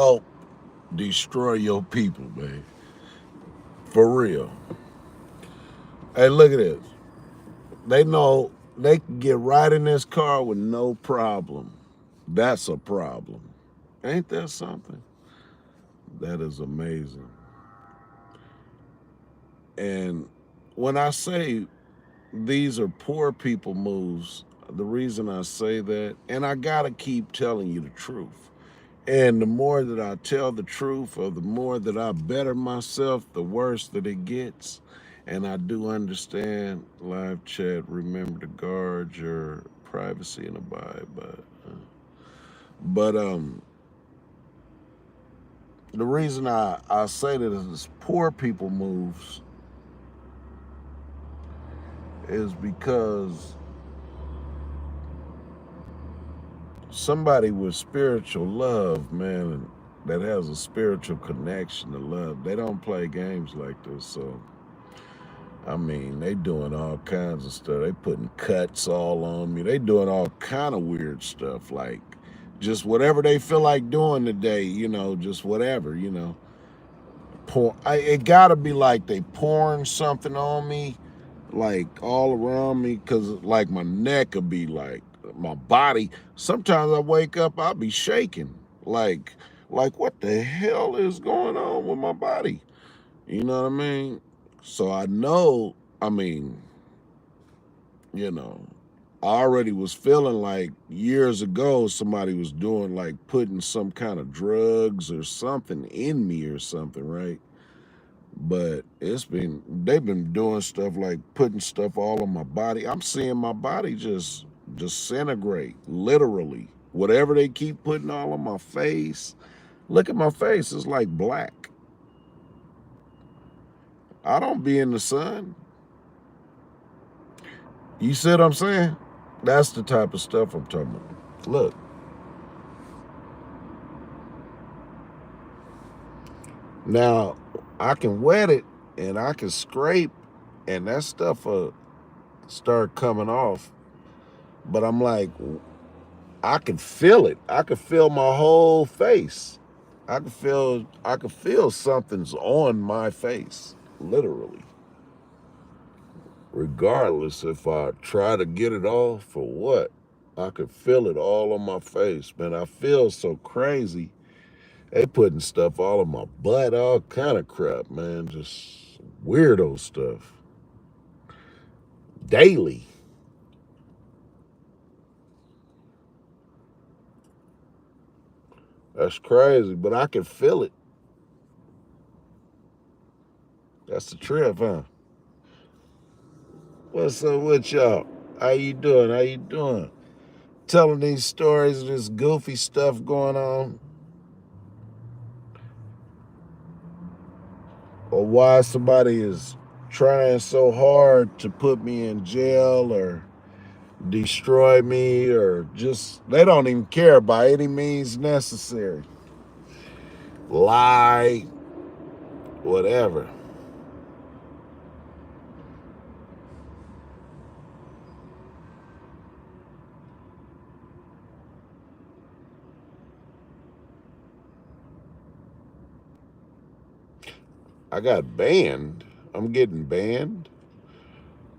help destroy your people, man. For real. Hey, look at this. They know they can get right in this car with no problem. That's a problem. Ain't that something? That is amazing. And when I say these are poor people moves, the reason I say that, and I gotta keep telling you the truth. And the more that I tell the truth, or the more that I better myself, the worse that it gets. And I do understand live chat. Remember to guard your privacy and abide by it. But the reason I say that is poor people moves is because somebody with spiritual love, man, that has a spiritual connection to love, they don't play games like this. So I mean, they doing all kinds of stuff. They putting cuts all on me. They doing all kind of weird stuff, like just whatever they feel like doing today, just whatever. It gotta be like they pouring something on me, like all around me, cause like my neck would be like my body. Sometimes I wake up, I'll be shaking, like what the hell is going on with my body? You know what I mean? So I know, I mean, you know, I already was feeling like years ago somebody was doing like putting some kind of drugs or something in me or something, right? But they've been doing stuff like putting stuff all on my body. I'm seeing my body just disintegrate, literally. Whatever they keep putting all on my face. Look at my face, it's like black. I don't be in the sun. You see what I'm saying? That's the type of stuff I'm talking about. Look, now I can wet it and I can scrape and that stuff will start coming off. But I'm like, I can feel it. I can feel my whole face. I can feel something's on my face, literally. Regardless if I try to get it off or what. I could feel it all on my face. Man, I feel so crazy. They putting stuff all in my butt, all kind of crap, man. Just weirdo stuff. Daily. That's crazy, but I can feel it. That's the trip, huh? What's up with y'all? How you doing? How you doing? Telling these stories of this goofy stuff going on, or why somebody is trying so hard to put me in jail or destroy me, or just they don't even care by any means necessary. Lie, whatever. I got banned. I'm getting banned.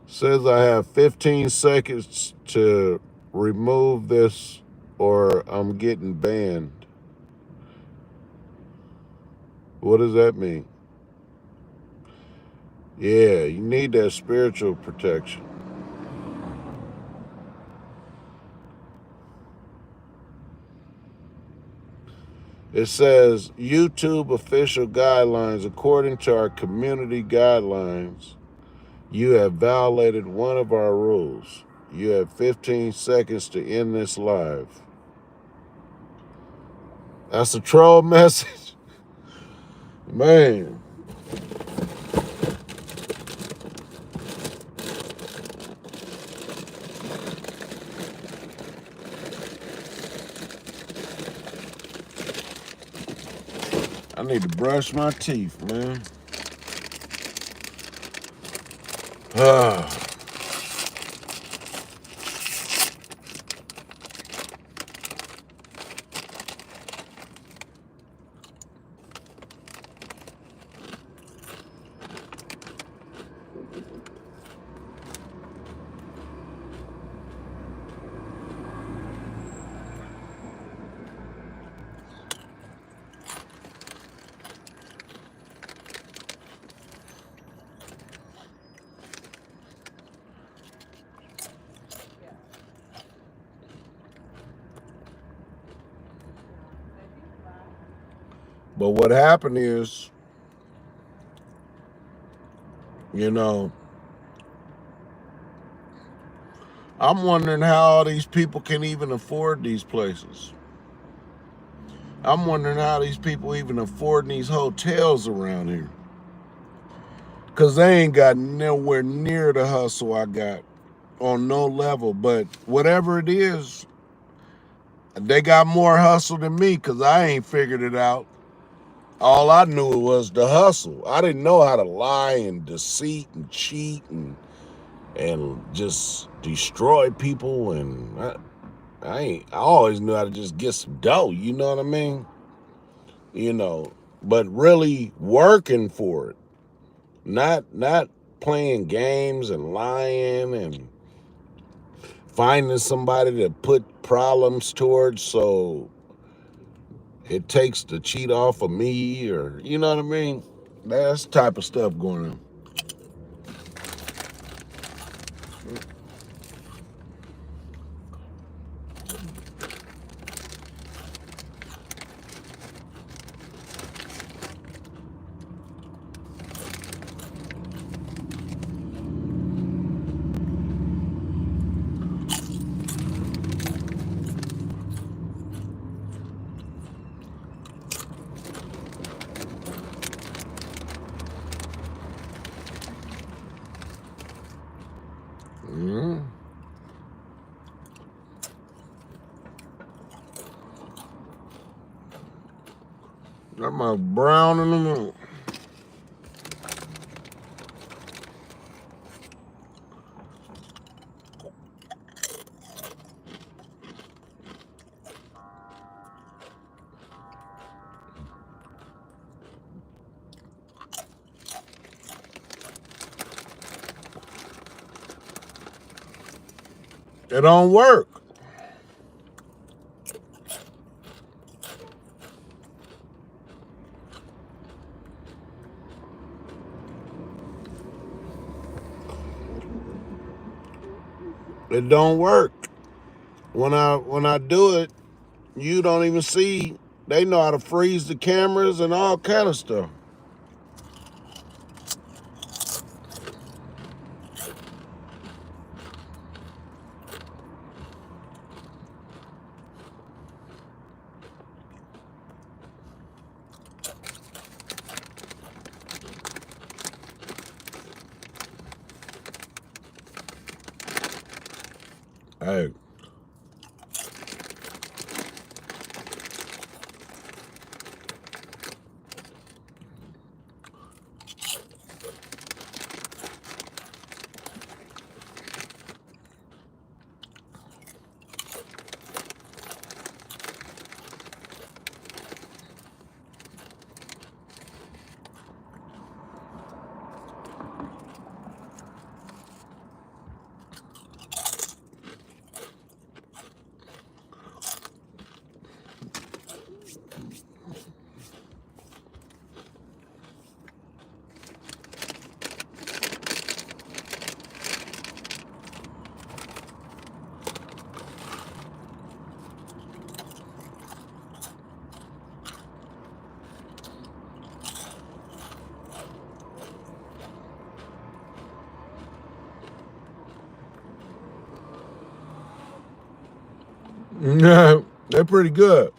Says I have 15 seconds to remove this or I'm getting banned. What does that mean? Yeah, you need that spiritual protection. It says YouTube official guidelines. According to our community guidelines, you have violated one of our rules. You have 15 seconds to end this live. That's a troll message. Man, I need to brush my teeth, man. Ah, But what happened is, you know, I'm wondering how all these people can even afford these places. I'm wondering how these people even afford these hotels around here. Because they ain't got nowhere near the hustle I got on no level. But whatever it is, they got more hustle than me because I ain't figured it out. All I knew was the hustle. I didn't know how to lie and deceit and cheat and just destroy people. And I always knew how to just get some dough. You know what I mean? You know, but really working for it, not playing games and lying and finding somebody to put problems towards so it takes the cheat off of me, or you know what I mean? That's the type of stuff going on. Mm. That my brown in the moon. It don't work. It don't work. When I do it, you don't even see. They know how to freeze the cameras and all kind of stuff. Hey, yeah, they're pretty good.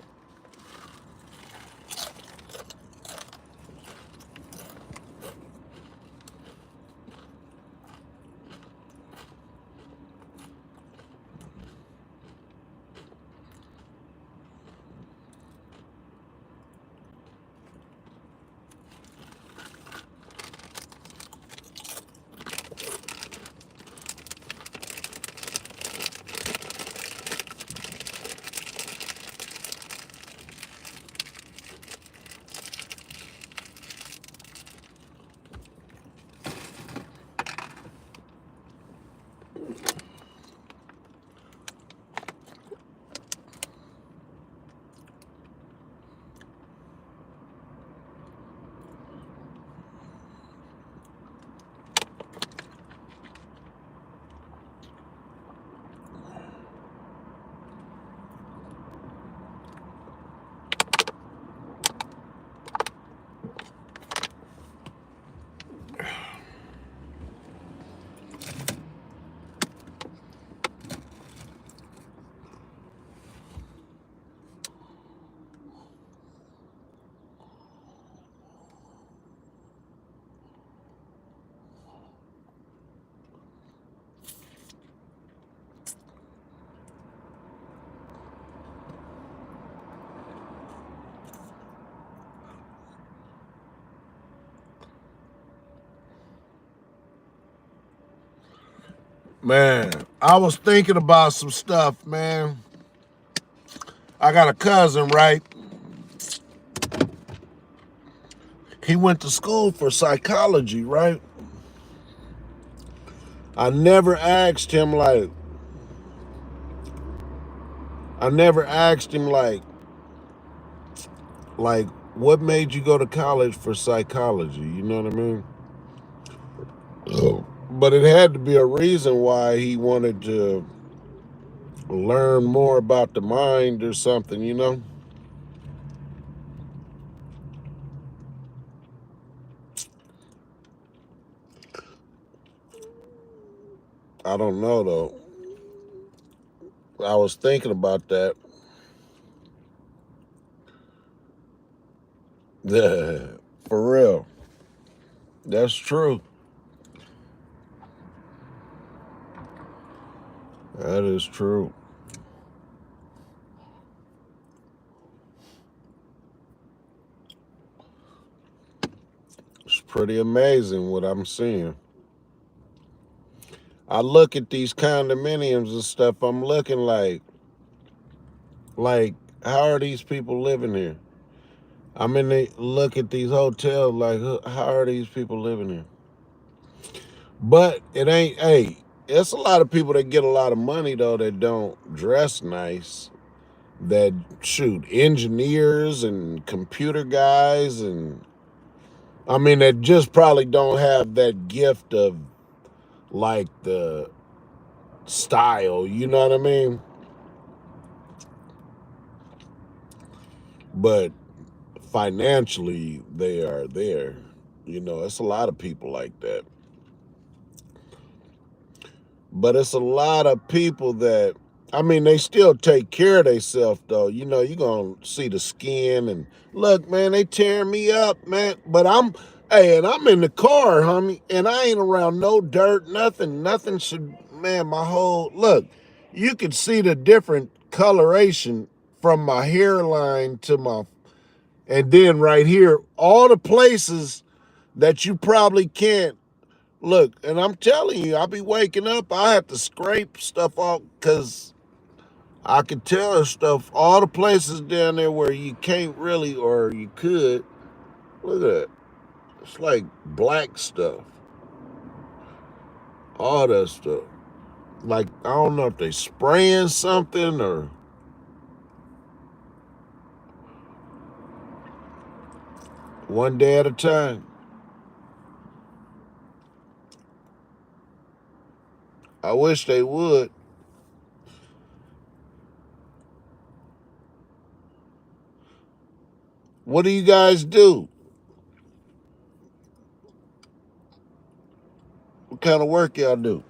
Man, I was thinking about some stuff, man. I got a cousin, right? He went to school for psychology, right? I never asked him like I never asked him like what made you go to college for psychology? You know what I mean? But it had to be a reason why he wanted to learn more about the mind or something, you know? I don't know though. I was thinking about that. Yeah, for real. That's true. That is true. It's pretty amazing what I'm seeing. I look at these condominiums and stuff, I'm looking like, how are these people living here? I mean, they look at these hotels like, how are these people living here? But it ain't, hey, it's a lot of people that get a lot of money, though, that don't dress nice. That shoot, engineers and computer guys, and I mean, that just probably don't have that gift of like the style, you know what I mean? But financially, they are there. You know, it's a lot of people like that. But it's a lot of people that, I mean, they still take care of themselves, though. You know, you're going to see the skin and look, man, they tearing me up, man. But hey, and I'm in the car, homie, and I ain't around no dirt, nothing. Nothing should, man, my whole, look, you could see the different coloration from my hairline to my, and then right here, all the places that you probably can't look. And I'm telling you, I'll be waking up, I have to scrape stuff off because I can tell stuff, all the places down there where you can't really, or you could. Look at that. It's like black stuff, all that stuff. Like, I don't know if they spraying something or one day at a time. I wish they would. What do you guys do? What kind of work y'all do?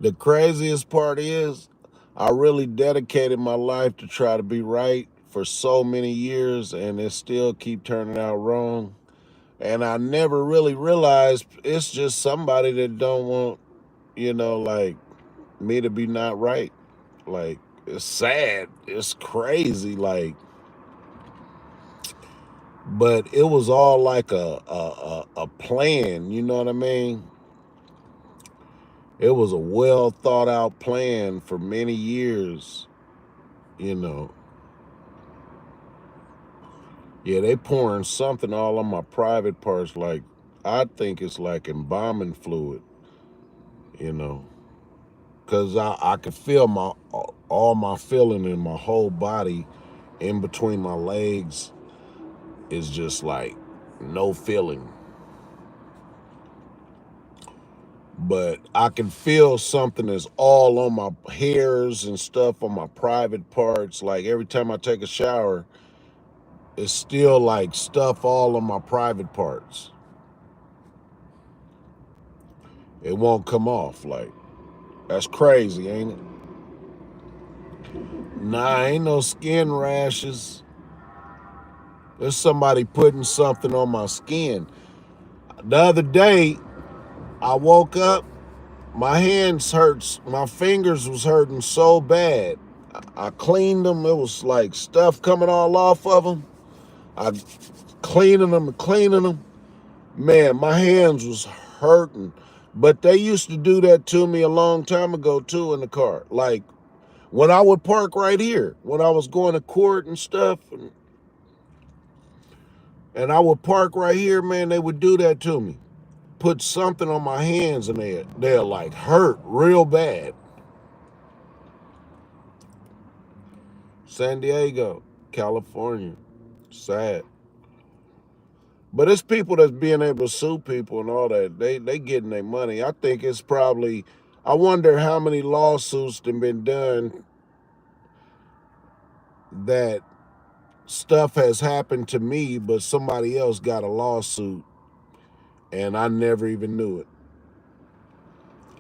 The craziest part is, I really dedicated my life to try to be right for so many years, and it still keep turning out wrong. And I never really realized it's just somebody that don't want, like me to be not right. Like, it's sad. It's crazy. Like, but it was all like a plan. You know what I mean? It was a well thought out plan for many years. You know, yeah, they pouring something all on my private parts. Like, I think it's like embalming fluid. You know, because I could feel all my feeling in my whole body, in between my legs, is just like no feeling. But I can feel something that's all on my hairs and stuff on my private parts. Like every time I take a shower, it's still like stuff all on my private parts. It won't come off. Like, that's crazy, ain't it? Nah, ain't no skin rashes. There's somebody putting something on my skin. The other day, I woke up, my hands hurts, my fingers was hurting so bad. I cleaned them. It was like stuff coming all off of them. I cleaning them and cleaning them. Man, my hands was hurting. But they used to do that to me a long time ago too in the car. Like when I would park right here, when I was going to court and stuff, and I would park right here, man, they would do that to me. Put something on my hands and they're like hurt real bad. San Diego, California. Sad. But it's people that's being able to sue people and all that. They getting their money. I think it's probably, I wonder how many lawsuits have been done that stuff has happened to me, but somebody else got a lawsuit and I never even knew it.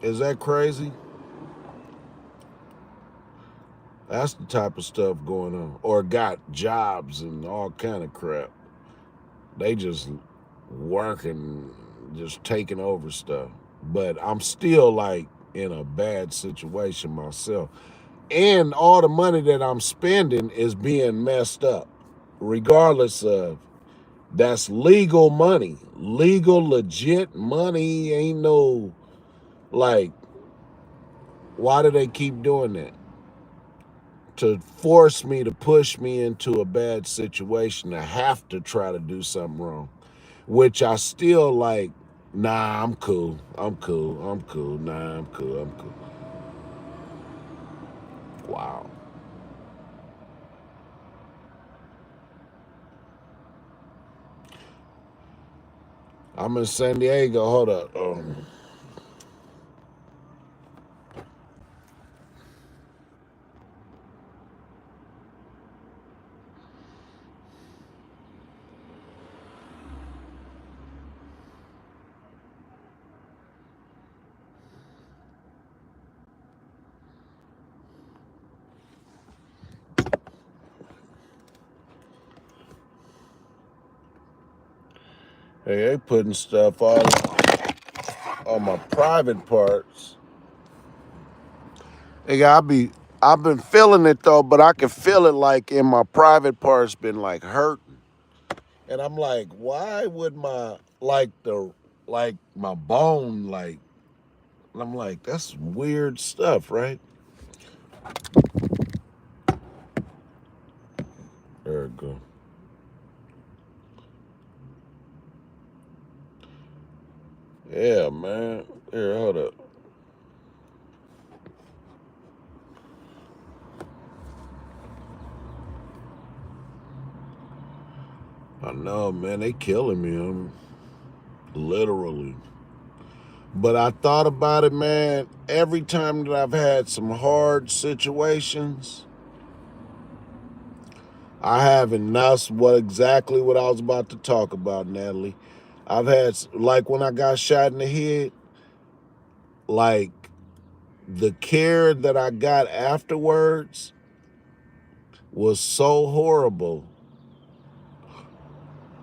Is that crazy? That's the type of stuff going on. Or got jobs and all kind of crap. They just working, just taking over stuff. But I'm still like in a bad situation myself. And all the money that I'm spending is being messed up. Regardless of, that's legal money. Legal, legit money. Ain't no, like, why do they keep doing that? To force me, to push me into a bad situation, to have to try to do something wrong. Which I still like, nah, I'm cool. I'm cool. I'm cool. Nah, I'm cool. I'm cool. Wow. I'm in San Diego. Hold up. Hey, they putting stuff all on my private parts. Hey, I've been feeling it though, but I can feel it like in my private parts been like hurting. And I'm like, why would my like my bone like, and I'm like, that's weird stuff, right? There we go. Yeah, man. Here, hold up. I know, man, they killing me. Literally. But I thought about it, man. Every time that I've had some hard situations, I haven't. And that's exactly what I was about to talk about, Natalie. I've had, like when I got shot in the head, like the care that I got afterwards was so horrible.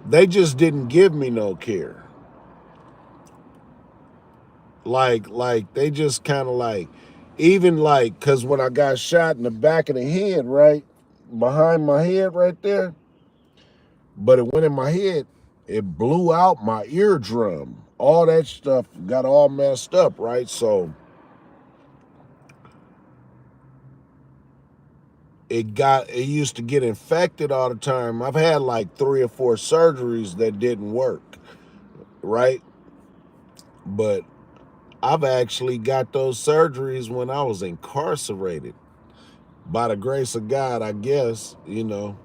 They just didn't give me no care. Like they just kind of like, even like, cause when I got shot in the back of the head, right behind my head, right there, but it went in my head, it blew out my eardrum. All that stuff got all messed up, right? So it used to get infected all the time. I've had like 3 or 4 surgeries that didn't work, right? But I've actually got those surgeries when I was incarcerated. By the grace of God, I guess, you know.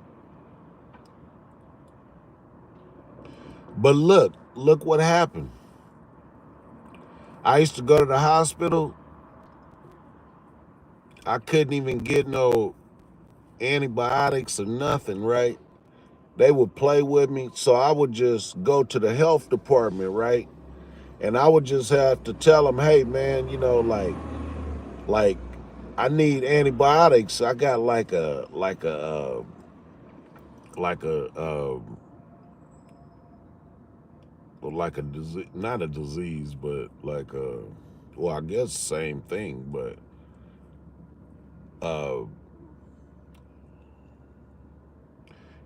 But look what happened. I used to go to the hospital. I couldn't even get no antibiotics or nothing, right? They would play with me. So I would just go to the health department, right? And I would just have to tell them, hey man, you know, like I need antibiotics. I got like a like a disease, not a disease, but like a, well, I guess same thing, but uh,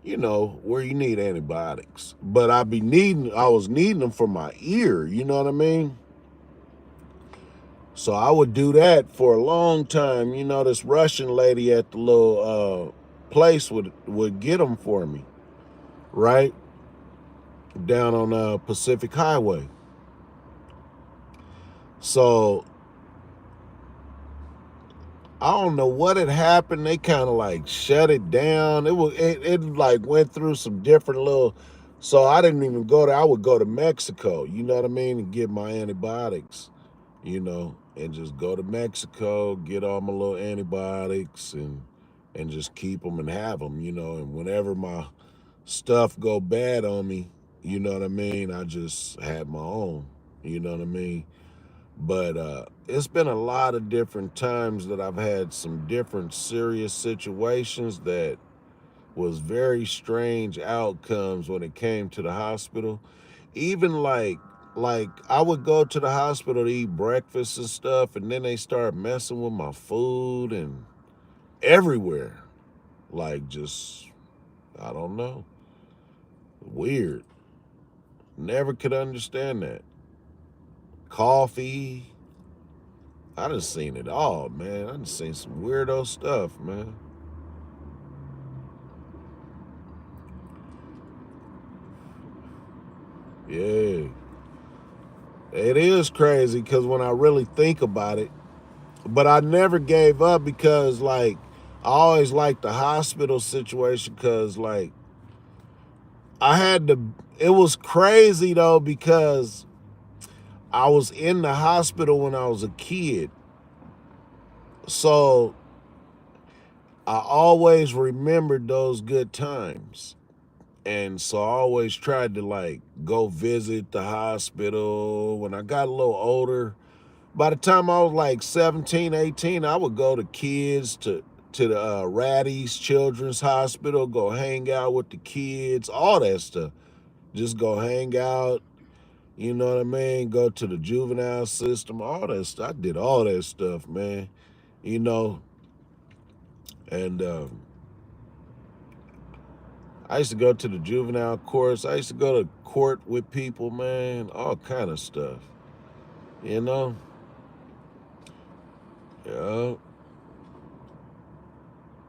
you know, where you need antibiotics. But I was needing them for my ear, you know what I mean? So I would do that for a long time. You know, this Russian lady at the little place would get them for me, right? Down on Pacific Highway. So I don't know what had happened. They kind of like shut it down. It like went through some different little. So I didn't even go there. I would go to Mexico, you know what I mean, and get my antibiotics, you know, and just go to Mexico, get all my little antibiotics, and just keep them and have them, you know. And whenever my stuff go bad on me, you know what I mean, I just had my own, you know what I mean. But it's been a lot of different times that I've had some different serious situations that was very strange outcomes when it came to the hospital. Even like I would go to the hospital to eat breakfast and stuff, and then they start messing with my food and everywhere. Like just I don't know. Weird. Never could understand that. Coffee. I done seen it all, man. I done seen some weirdo stuff, man. Yeah. It is crazy because when I really think about it, but I never gave up because, like, I always liked the hospital situation because, like, I had to, it was crazy though because I was in the hospital when I was a kid. So I always remembered those good times. And so I always tried to like go visit the hospital. When I got a little older, by the time I was like 17, 18, I would go to kids to the Ratty's Children's Hospital, go hang out with the kids, all that stuff. Just go hang out, you know what I mean? Go to the juvenile system, all that stuff. I did all that stuff, man. You know, and I used to go to the juvenile courts. I used to go to court with people, man, all kind of stuff. You know? Yeah.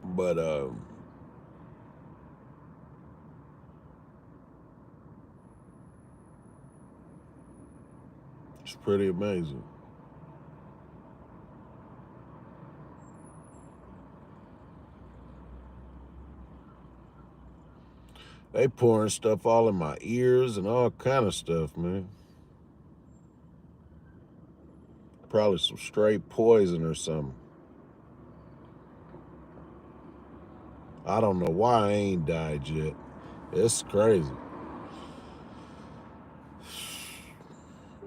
But it's pretty amazing. They pouring stuff all in my ears and all kind of stuff, man. Probably some straight poison or something. I don't know why I ain't died yet. It's crazy.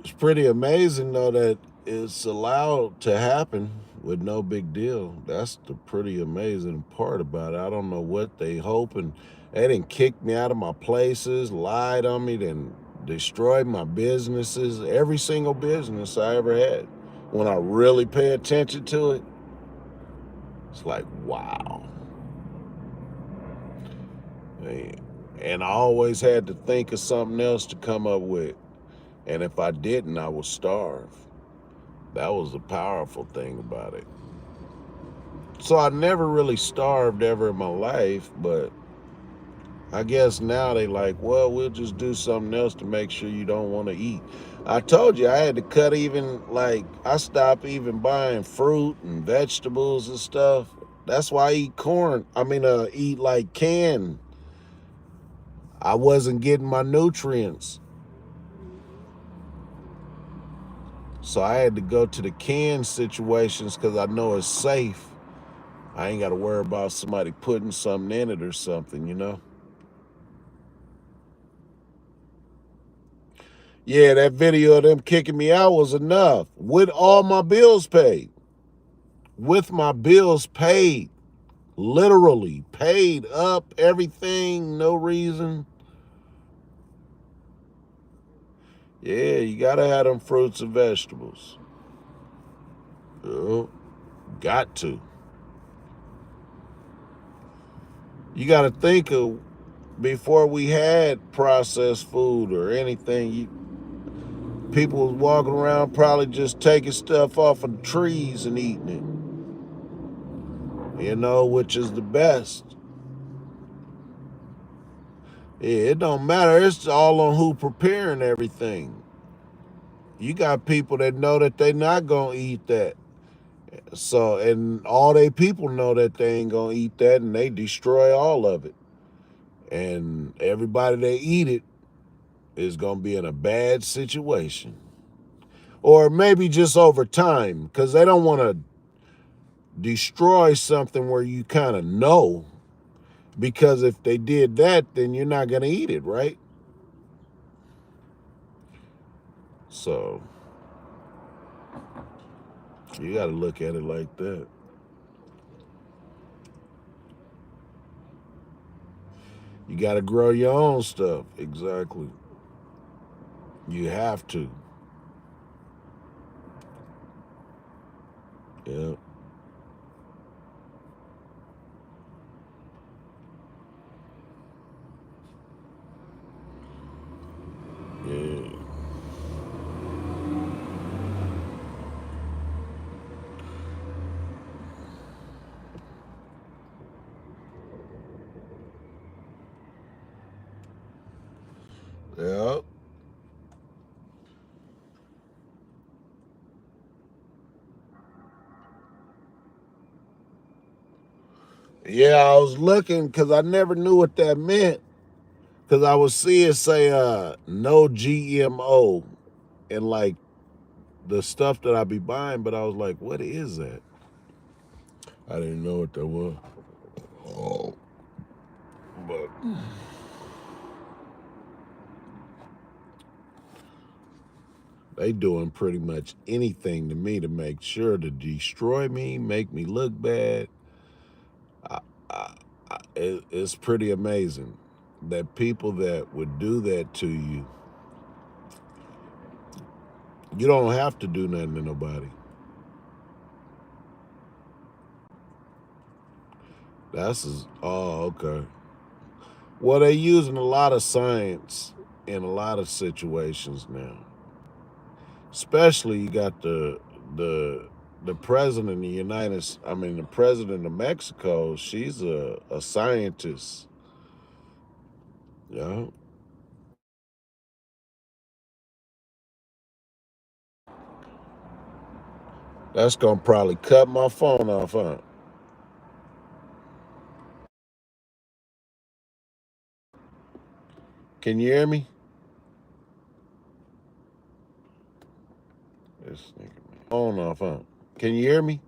It's pretty amazing though that it's allowed to happen with no big deal. That's the pretty amazing part about it. I don't know what they hoping. They didn't kick me out of my places, lied on me, then destroyed my businesses, every single business I ever had. When I really pay attention to it, it's like, wow. Man. And I always had to think of something else to come up with. And if I didn't, I would starve. That was the powerful thing about it. So I never really starved ever in my life, but I guess now they like, well, we'll just do something else to make sure you don't want to eat. I told you I had to cut even like I stopped even buying fruit and vegetables and stuff. That's why I eat corn. I mean, eat like canned. I wasn't getting my nutrients. So I had to go to the canned situations because I know it's safe. I ain't got to worry about somebody putting something in it or something, you know? Yeah, that video of them kicking me out was enough. With all my bills paid. With my bills paid. Literally paid up, everything, no reason. Yeah, you gotta have them fruits and vegetables. Oh, got to. You gotta think of before we had processed food or anything. People was walking around probably just taking stuff off of the trees and eating it. Which is the best. Yeah, it don't matter. It's all on who preparing everything. You got people that know that they not gonna eat that. So, and all they people know that they ain't gonna eat that, and they destroy all of it. And everybody that eat it is gonna be in a bad situation, or maybe just over time, because they don't want to destroy something where you kind of know. Because if they did that, then you're not gonna eat it, right? So you got to look at it like that. You got to grow your own stuff. Exactly. You have to. Yeah. Yeah. Yeah. Yeah, I was looking because I never knew what that meant. Because I would see it say no GMO and like the stuff that I be buying, but I was like, what is that? I didn't know what that was. Oh, but they doing pretty much anything to me to make sure to destroy me, make me look bad. I, it's pretty amazing that people that would do that to you, you don't have to do nothing to nobody. Oh, okay. Well, they're using a lot of science in a lot of situations now. Especially you got the the president of the the president of Mexico. She's a scientist. Yeah, that's gonna probably cut my phone off, huh? Can you hear me? This nigga, phone off, huh? Can you hear me?